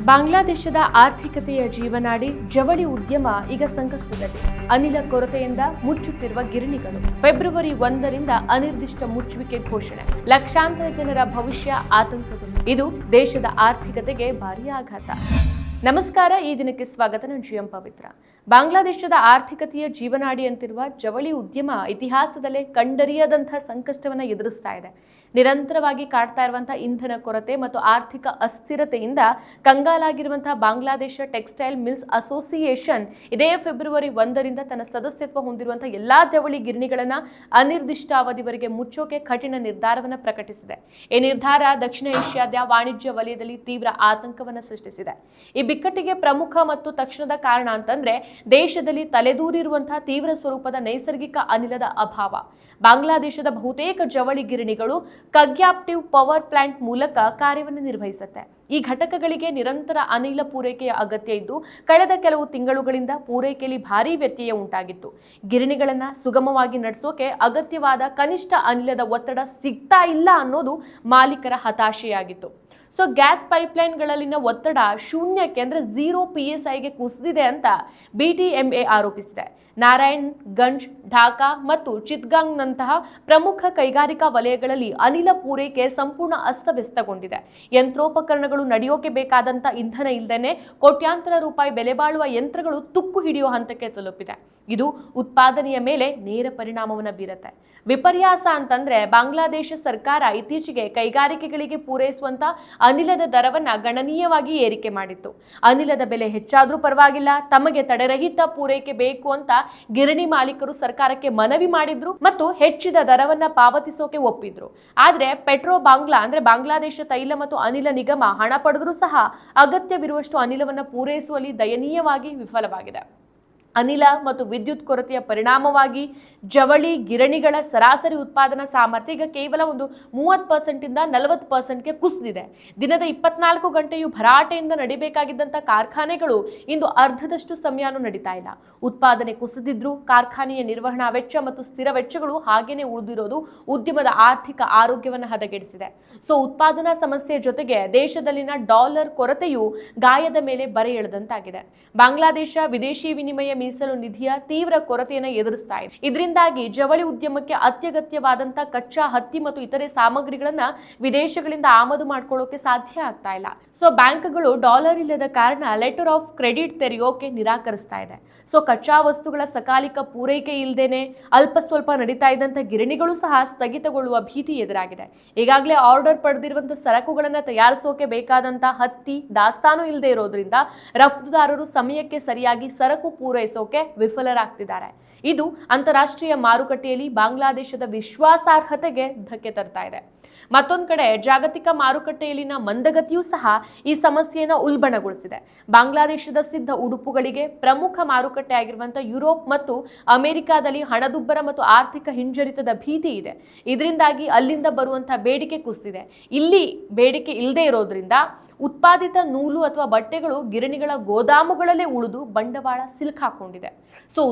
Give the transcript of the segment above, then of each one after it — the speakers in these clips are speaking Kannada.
ಬಾಂಗ್ಲಾದೇಶದ ಆರ್ಥಿಕತೆಯ ಜೀವನಾಡಿ ಜವಳಿ ಉದ್ಯಮ ಈಗ ಸಂಕಷ್ಟದಲ್ಲಿ. ಅನಿಲ ಕೊರತೆಯಿಂದ ಮುಚ್ಚುತ್ತಿರುವ ಗಿರಣಿಗಳು. ಫೆಬ್ರವರಿ 1ರಿಂದ ಅನಿರ್ದಿಷ್ಟ ಮುಚ್ಚುವಿಕೆ ಘೋಷಣೆ. ಲಕ್ಷಾಂತರ ಜನರ ಭವಿಷ್ಯ ಆತಂಕದಲ್ಲಿ. ಇದು ದೇಶದ ಆರ್ಥಿಕತೆಗೆ ಭಾರೀ ಆಘಾತ. ನಮಸ್ಕಾರ, ಈ ದಿನಕ್ಕೆ ಸ್ವಾಗತ. ನಾನು ಜಿಎಂ ಪವಿತ್ರ. ಬಾಂಗ್ಲಾದೇಶದ ಆರ್ಥಿಕತೆಯ ಜೀವನಾಡಿ ಅಂತಿರುವ ಜವಳಿ ಉದ್ಯಮ ಇತಿಹಾಸದಲ್ಲೇ ಕಂಡರಿಯದಂತಹ ಸಂಕಷ್ಟವನ್ನು ಎದುರಿಸ್ತಾ ಇದೆ. ನಿರಂತರವಾಗಿ ಕಾಡ್ತಾ ಇರುವಂತಹ ಇಂಧನ ಕೊರತೆ ಮತ್ತು ಆರ್ಥಿಕ ಅಸ್ಥಿರತೆಯಿಂದ ಕಂಗಾಲಾಗಿರುವಂತಹ ಬಾಂಗ್ಲಾದೇಶ ಟೆಕ್ಸ್ಟೈಲ್ ಮಿಲ್ಸ್ ಅಸೋಸಿಯೇಷನ್ ಇದೇ ಫೆಬ್ರವರಿ 1ರಿಂದ ತನ್ನ ಸದಸ್ಯತ್ವ ಹೊಂದಿರುವಂತಹ ಎಲ್ಲಾ ಜವಳಿ ಗಿರಣಿಗಳನ್ನು ಅನಿರ್ದಿಷ್ಟ ಅವಧಿವರೆಗೆ ಮುಚ್ಚೋಕೆ ಕಠಿಣ ನಿರ್ಧಾರವನ್ನು ಪ್ರಕಟಿಸಿದೆ. ಈ ನಿರ್ಧಾರ ದಕ್ಷಿಣ ಏಷ್ಯಾದ ವಾಣಿಜ್ಯ ವಲಯದಲ್ಲಿ ತೀವ್ರ ಆತಂಕವನ್ನು ಸೃಷ್ಟಿಸಿದೆ. ಈ ಬಿಕ್ಕಟ್ಟಿಗೆ ಪ್ರಮುಖ ಮತ್ತು ತಕ್ಷಣದ ಕಾರಣ ಅಂತಂದ್ರೆ ದೇಶದಲ್ಲಿ ತಲೆದೂರಿರುವಂತಹ ತೀವ್ರ ಸ್ವರೂಪದ ನೈಸರ್ಗಿಕ ಅನಿಲದ ಅಭಾವ. ಬಾಂಗ್ಲಾದೇಶದ ಬಹುತೇಕ ಜವಳಿ ಗಿರಣಿಗಳು ಕಗ್ಯಾಪ್ಟಿವ್ ಪವರ್ ಪ್ಲಾಂಟ್ ಮೂಲಕ ಕಾರ್ಯವನ್ನು ನಿರ್ವಹಿಸುತ್ತೆ. ಈ ಘಟಕಗಳಿಗೆ ನಿರಂತರ ಅನಿಲ ಪೂರೈಕೆಯ ಅಗತ್ಯ ಇದ್ದು, ಕಳೆದ ಕೆಲವು ತಿಂಗಳುಗಳಿಂದ ಪೂರೈಕೆಯಲ್ಲಿ ಭಾರೀ ವ್ಯತ್ಯಯ ಉಂಟಾಗಿತ್ತು. ಗಿರಣಿಗಳನ್ನು ಸುಗಮವಾಗಿ ನಡೆಸೋಕೆ ಅಗತ್ಯವಾದ ಕನಿಷ್ಠ ಅನಿಲದ ಒತ್ತಡ ಸಿಗ್ತಾ ಇಲ್ಲ ಅನ್ನೋದು ಮಾಲೀಕರ ಹತಾಶೆಯಾಗಿತ್ತು. ಗ್ಯಾಸ್ ಪೈಪ್ಲೈನ್ಗಳಲ್ಲಿನ ಒತ್ತಡ ಶೂನ್ಯಕ್ಕೆ ಅಂದ್ರೆ 0 PSIಗೆ ಕುಸಿದಿದೆ ಅಂತ BTMA ಆರೋಪಿಸಿದೆ. ನಾರಾಯಣ್ ಗಂಜ್, ಢಾಕಾ ಮತ್ತು ಚಿತ್ಗಾಂಗ್ನಂತಹ ಪ್ರಮುಖ ಕೈಗಾರಿಕಾ ವಲಯಗಳಲ್ಲಿ ಅನಿಲ ಪೂರೈಕೆ ಸಂಪೂರ್ಣ ಅಸ್ತವ್ಯಸ್ತಗೊಂಡಿದೆ. ಯಂತ್ರೋಪಕರಣಗಳು ನಡೆಯೋಕೆ ಬೇಕಾದಂತ ಇಂಧನ ಇಲ್ಲದೇನೆ ಕೋಟ್ಯಾಂತರ ರೂಪಾಯಿ ಬೆಲೆ ಬಾಳುವ ಯಂತ್ರಗಳು ತುಕ್ಕು ಹಿಡಿಯುವ ಹಂತಕ್ಕೆ ತಲುಪಿದೆ. ಇದು ಉತ್ಪಾದನೆಯ ಮೇಲೆ ನೇರ ಪರಿಣಾಮವನ್ನು ಬೀರುತ್ತೆ. ವಿಪರ್ಯಾಸ ಅಂತಂದ್ರೆ ಬಾಂಗ್ಲಾದೇಶ ಸರ್ಕಾರ ಇತ್ತೀಚೆಗೆ ಕೈಗಾರಿಕೆಗಳಿಗೆ ಪೂರೈಸುವಂತ ಅನಿಲದ ದರವನ್ನ ಗಣನೀಯವಾಗಿ ಏರಿಕೆ ಮಾಡಿತ್ತು. ಅನಿಲದ ಬೆಲೆ ಹೆಚ್ಚಾದ್ರೂ ಪರವಾಗಿಲ್ಲ, ತಮಗೆ ತಡೆರಹಿತ ಪೂರೈಕೆ ಬೇಕು ಅಂತ ಗಿರಣಿ ಮಾಲೀಕರು ಸರ್ಕಾರಕ್ಕೆ ಮನವಿ ಮಾಡಿದ್ರು ಮತ್ತು ಹೆಚ್ಚಿದ ದರವನ್ನ ಪಾವತಿಸೋಕೆ ಒಪ್ಪಿದ್ರು. ಆದ್ರೆ ಪೆಟ್ರೋ ಬಾಂಗ್ಲಾ ಅಂದ್ರೆ ಬಾಂಗ್ಲಾದೇಶ ತೈಲ ಮತ್ತು ಅನಿಲ ನಿಗಮ ಹಣ ಪಡೆದರೂ ಸಹ ಅಗತ್ಯವಿರುವಷ್ಟು ಅನಿಲವನ್ನ ಪೂರೈಸುವಲ್ಲಿ ದಯನೀಯವಾಗಿ ವಿಫಲವಾಗಿದೆ. ಅನಿಲ ಮತ್ತು ವಿದ್ಯುತ್ ಕೊರತೆಯ ಪರಿಣಾಮವಾಗಿ ಜವಳಿ ಗಿರಣಿಗಳ ಸರಾಸರಿ ಉತ್ಪಾದನಾ ಸಾಮರ್ಥ್ಯ ಈಗ ಕೇವಲ 30% 40%ಗೆ ಕುಸಿದಿದೆ. ದಿನದ 24 ಗಂಟೆಯೂ ಭರಾಟೆಯಿಂದ ನಡಿಬೇಕಾಗಿದ್ದಂಥ ಕಾರ್ಖಾನೆಗಳು ಇಂದು ಅರ್ಧದಷ್ಟು ಸಮಯನೂ ನಡೀತಾ ಇಲ್ಲ. ಉತ್ಪಾದನೆ ಕುಸಿದಿದ್ರು ಕಾರ್ಖಾನೆಯ ನಿರ್ವಹಣಾ ವೆಚ್ಚ ಮತ್ತು ಸ್ಥಿರ ವೆಚ್ಚಗಳು ಹಾಗೇನೆ ಉಳಿದಿರೋದು ಉದ್ಯಮದ ಆರ್ಥಿಕ ಆರೋಗ್ಯವನ್ನು ಹದಗೆಡಿಸಿದೆ. ಉತ್ಪಾದನಾ ಸಮಸ್ಯೆ ಜೊತೆಗೆ ದೇಶದಲ್ಲಿನ ಡಾಲರ್ ಕೊರತೆಯು ಗಾಯದ ಮೇಲೆ ಬರೆ ಎಳೆದಂತಾಗಿದೆ. ಬಾಂಗ್ಲಾದೇಶ ವಿದೇಶಿ ವಿನಿಮಯ ಮೀಸಲು ನಿಧಿಯ ತೀವ್ರ ಕೊರತೆಯನ್ನು ಎದುರಿಸ್ತಾ ಇದೆ. ಇದರಿಂದಾಗಿ ಜವಳಿ ಉದ್ಯಮಕ್ಕೆ ಅತ್ಯಗತ್ಯವಾದಂತಹ ಕಚ್ಚಾ ಹತ್ತಿ ಮತ್ತು ಇತರೆ ಸಾಮಗ್ರಿಗಳನ್ನ ವಿದೇಶಗಳಿಂದ ಆಮದು ಮಾಡ್ಕೊಳ್ಳೋಕೆ ಸಾಧ್ಯ ಆಗ್ತಾ ಇಲ್ಲ. ಬ್ಯಾಂಕ್ಗಳು ಡಾಲರ್ ಇಲ್ಲದ ಕಾರಣ ಲೆಟರ್ ಆಫ್ ಕ್ರೆಡಿಟ್ ತೆರೆಯೋಕೆ ನಿರಾಕರಿಸ್ತಾ ಇದೆ. ಕಚ್ಚಾ ವಸ್ತುಗಳ ಸಕಾಲಿಕ ಪೂರೈಕೆ ಇಲ್ಲದೇನೆ ಅಲ್ಪ ಸ್ವಲ್ಪ ನಡೀತಾ ಇದ್ದಂಥ ಗಿರಣಿಗಳು ಸಹ ಸ್ಥಗಿತಗೊಳ್ಳುವ ಭೀತಿ ಎದುರಾಗಿದೆ. ಈಗಾಗಲೇ ಆರ್ಡರ್ ಪಡೆದಿರುವಂತಹ ಸರಕುಗಳನ್ನು ತಯಾರಿಸೋಕೆ ಬೇಕಾದಂತ ಹತ್ತಿ ದಾಸ್ತಾನು ಇಲ್ಲದೆ ಇರೋದ್ರಿಂದ ರಫ್ತುದಾರರು ಸಮಯಕ್ಕೆ ಸರಿಯಾಗಿ ಸರಕು ಪೂರೈಸೋಕೆ ವಿಫಲರಾಗ್ತಿದ್ದಾರೆ. ಇದು ಅಂತಾರಾಷ್ಟ್ರೀಯ ಮಾರುಕಟ್ಟೆಯಲ್ಲಿ ಬಾಂಗ್ಲಾದೇಶದ ವಿಶ್ವಾಸಾರ್ಹತೆಗೆ ಧಕ್ಕೆ ತರ್ತಾ ಇದೆ. ಮತ್ತೊಂದು ಕಡೆ ಜಾಗತಿಕ ಮಾರುಕಟ್ಟೆಯಲ್ಲಿನ ಮಂದಗತಿಯೂ ಸಹ ಈ ಸಮಸ್ಯೆಯನ್ನು ಉಲ್ಬಣಗೊಳಿಸಿದೆ. ಬಾಂಗ್ಲಾದೇಶದ ಸಿದ್ಧ ಉಡುಪುಗಳಿಗೆ ಪ್ರಮುಖ ಮಾರುಕಟ್ಟೆ ಆಗಿರುವಂತಹ ಯುರೋಪ್ ಮತ್ತು ಅಮೆರಿಕಾದಲ್ಲಿ ಹಣದುಬ್ಬರ ಮತ್ತು ಆರ್ಥಿಕ ಹಿಂಜರಿತದ ಭೀತಿ ಇದೆ. ಇದರಿಂದಾಗಿ ಅಲ್ಲಿಂದ ಬರುವಂತಹ ಬೇಡಿಕೆ ಕುಸಿದಿದೆ. ಇಲ್ಲಿ ಬೇಡಿಕೆ ಇಲ್ಲದೆ ಇರೋದ್ರಿಂದ ಉತ್ಪಾದಿತ ನೂಲು ಅಥವಾ ಬಟ್ಟೆಗಳು ಗಿರಣಿಗಳ ಗೋದಾಮುಗಳಲ್ಲೇ ಉಳಿದು ಬಂಡವಾಳ ಸಿಲುಕಾಕೊಂಡಿದೆ.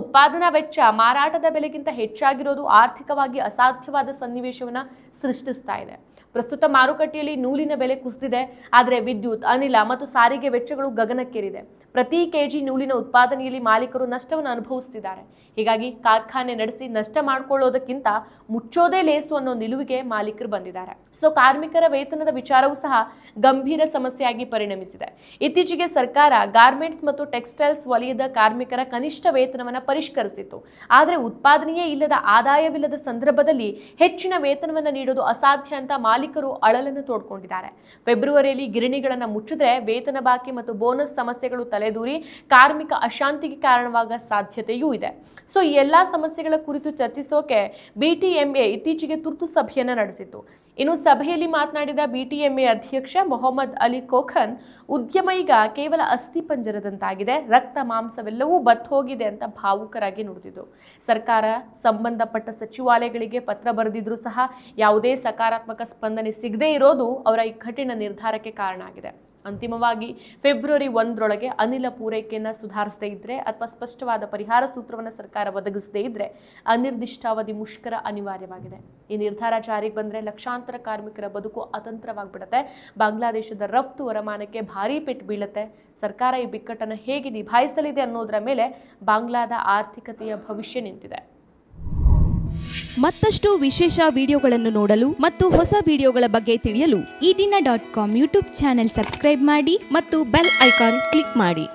ಉತ್ಪಾದನಾ ವೆಚ್ಚ ಮಾರಾಟದ ಬೆಲೆಗಿಂತ ಹೆಚ್ಚಾಗಿರೋದು ಆರ್ಥಿಕವಾಗಿ ಅಸಾಧ್ಯವಾದ ಸನ್ನಿವೇಶವನ್ನು ಸೃಷ್ಟಿಸ್ತಾ ಇದೆ. ಪ್ರಸ್ತುತ ಮಾರುಕಟ್ಟೆಯಲ್ಲಿ ನೂಲಿನ ಬೆಲೆ ಕುಸಿದಿದೆ, ಆದರೆ ವಿದ್ಯುತ್, ಅನಿಲ ಮತ್ತು ಸಾರಿಗೆ ವೆಚ್ಚಗಳು ಗಗನಕ್ಕೇರಿದೆ. ಪ್ರತಿ ಕೆಜಿ ನೂಲಿನ ಉತ್ಪಾದನೆಯಲ್ಲಿ ಮಾಲೀಕರು ನಷ್ಟವನ್ನು ಅನುಭವಿಸುತ್ತಿದ್ದಾರೆ. ಹೀಗಾಗಿ ಕಾರ್ಖಾನೆ ನಡೆಸಿ ನಷ್ಟ ಮಾಡಿಕೊಳ್ಳೋದಕ್ಕಿಂತ ಮುಚ್ಚೋದೇ ಲೇಸು ಅನ್ನೋ ನಿಲುವಿಗೆ ಮಾಲೀಕರು ಬಂದಿದ್ದಾರೆ. ಕಾರ್ಮಿಕರ ವೇತನದ ವಿಚಾರವೂ ಸಹ ಗಂಭೀರ ಸಮಸ್ಯೆಯಾಗಿ ಪರಿಣಮಿಸಿದೆ. ಇತ್ತೀಚೆಗೆ ಸರ್ಕಾರ ಗಾರ್ಮೆಂಟ್ಸ್ ಮತ್ತು ಟೆಕ್ಸ್ಟೈಲ್ಸ್ ವಲಯದ ಕಾರ್ಮಿಕರ ಕನಿಷ್ಠ ವೇತನವನ್ನು ಪರಿಷ್ಕರಿಸಿತ್ತು. ಆದರೆ ಉತ್ಪಾದನೆಯೇ ಇಲ್ಲದ, ಆದಾಯವಿಲ್ಲದ ಸಂದರ್ಭದಲ್ಲಿ ಹೆಚ್ಚಿನ ವೇತನವನ್ನು ನೀಡೋದು ಅಸಾಧ್ಯ ಅಂತ ಮಾಲೀಕರು ಅಳಲನ್ನು ತೋಡ್ಕೊಂಡಿದ್ದಾರೆ. ಫೆಬ್ರವರಿಯಲ್ಲಿ ಗಿರಣಿಗಳನ್ನು ಮುಚ್ಚಿದ್ರೆ ವೇತನ ಬಾಕಿ ಮತ್ತು ಬೋನಸ್ ಸಮಸ್ಯೆಗಳು ತಲೆದೂರಿ ಕಾರ್ಮಿಕ ಅಶಾಂತಿಗೆ ಕಾರಣವಾಗುವ ಸಾಧ್ಯತೆಯೂ ಇದೆ. ಈ ಎಲ್ಲಾ ಸಮಸ್ಯೆಗಳ ಕುರಿತು ಚರ್ಚಿಸೋಕೆ BTMA ಇತ್ತೀಚೆಗೆ ತುರ್ತು ಸಭೆಯನ್ನು ನಡೆಸಿತು. ಇನ್ನು ಸಭೆಯಲ್ಲಿ ಮಾತನಾಡಿದ BTMA ಅಧ್ಯಕ್ಷ ಮೊಹಮ್ಮದ್ ಅಲಿ ಖೋಖನ್, ಉದ್ಯಮ ಈಗ ಕೇವಲ ಅಸ್ಥಿಪಂಜರದಂತಾಗಿದೆ, ರಕ್ತ ಮಾಂಸವೆಲ್ಲವೂ ಬತ್ತು ಹೋಗಿದೆ ಅಂತ ಭಾವುಕರಾಗಿ ನುಡಿದಿದ್ರು. ಸರ್ಕಾರ ಸಂಬಂಧಪಟ್ಟ ಸಚಿವಾಲಯಗಳಿಗೆ ಪತ್ರ ಬರೆದಿದ್ರೂ ಸಹ ಯಾವುದೇ ಸಕಾರಾತ್ಮಕ ಸ್ಪಂದನೆ ಸಿಗದೇ ಇರೋದು ಅವರ ಈ ಕಠಿಣ ನಿರ್ಧಾರಕ್ಕೆ ಕಾರಣ ಆಗಿದೆ. ಅಂತಿಮವಾಗಿ ಫೆಬ್ರವರಿ 1 ಅನಿಲ ಪೂರೈಕೆಯನ್ನು ಸುಧಾರಿಸದೇ ಇದ್ರೆ ಅಥವಾ ಸ್ಪಷ್ಟವಾದ ಪರಿಹಾರ ಸೂತ್ರವನ್ನು ಸರ್ಕಾರ ಒದಗಿಸದೇ ಇದ್ರೆ ಅನಿರ್ದಿಷ್ಟಾವಧಿ ಮುಷ್ಕರ ಅನಿವಾರ್ಯವಾಗಿದೆ. ಈ ನಿರ್ಧಾರ ಜಾರಿಗೆ ಬಂದರೆ ಲಕ್ಷಾಂತರ ಕಾರ್ಮಿಕರ ಬದುಕು ಅತಂತ್ರವಾಗಿಬಿಡುತ್ತೆ. ಬಾಂಗ್ಲಾದೇಶದ ರಫ್ತು ವರಮಾನಕ್ಕೆ ಭಾರೀ ಪೆಟ್ಟು ಬೀಳುತ್ತೆ. ಸರ್ಕಾರ ಈ ಬಿಕ್ಕಟ್ಟನ್ನು ಹೇಗೆ ನಿಭಾಯಿಸಲಿದೆ ಅನ್ನೋದರ ಮೇಲೆ ಬಾಂಗ್ಲಾದ ಆರ್ಥಿಕತೆಯ ಭವಿಷ್ಯ ನಿಂತಿದೆ. ಮತ್ತಷ್ಟು ವಿಶೇಷ ವಿಡಿಯೋಗಳನ್ನು ನೋಡಲು ಮತ್ತು ಹೊಸ ವಿಡಿಯೋಗಳ ಬಗ್ಗೆ ತಿಳಿಯಲು EDina.com ಯೂಟ್ಯೂಬ್ ಚಾನೆಲ್ ಸಬ್ಸ್ಕ್ರೈಬ್ ಮಾಡಿ ಮತ್ತು ಬೆಲ್ ಐಕಾನ್ ಕ್ಲಿಕ್ ಮಾಡಿ.